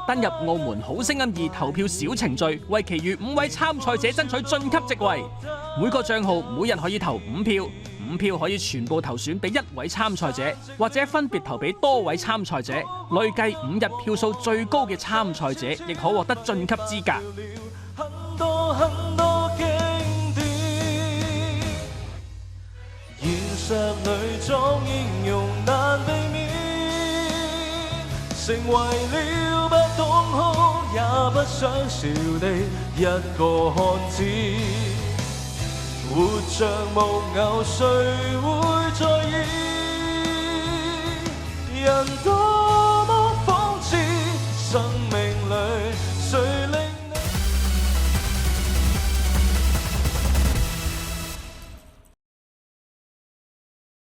登入澳門好聲音2投票小程序，為其餘5位參賽者爭取晉級席位。每個帳號每人可以投5票，5票可以全部投選俾1位參賽者，或者分別投俾多位參賽者。累計5日票數最高嘅參賽者，亦可獲得晉級資格。很多經典，現實裏裝英勇難避免，成為了不懂哭也不想笑的一個漢子。活像木偶，誰會在意？人多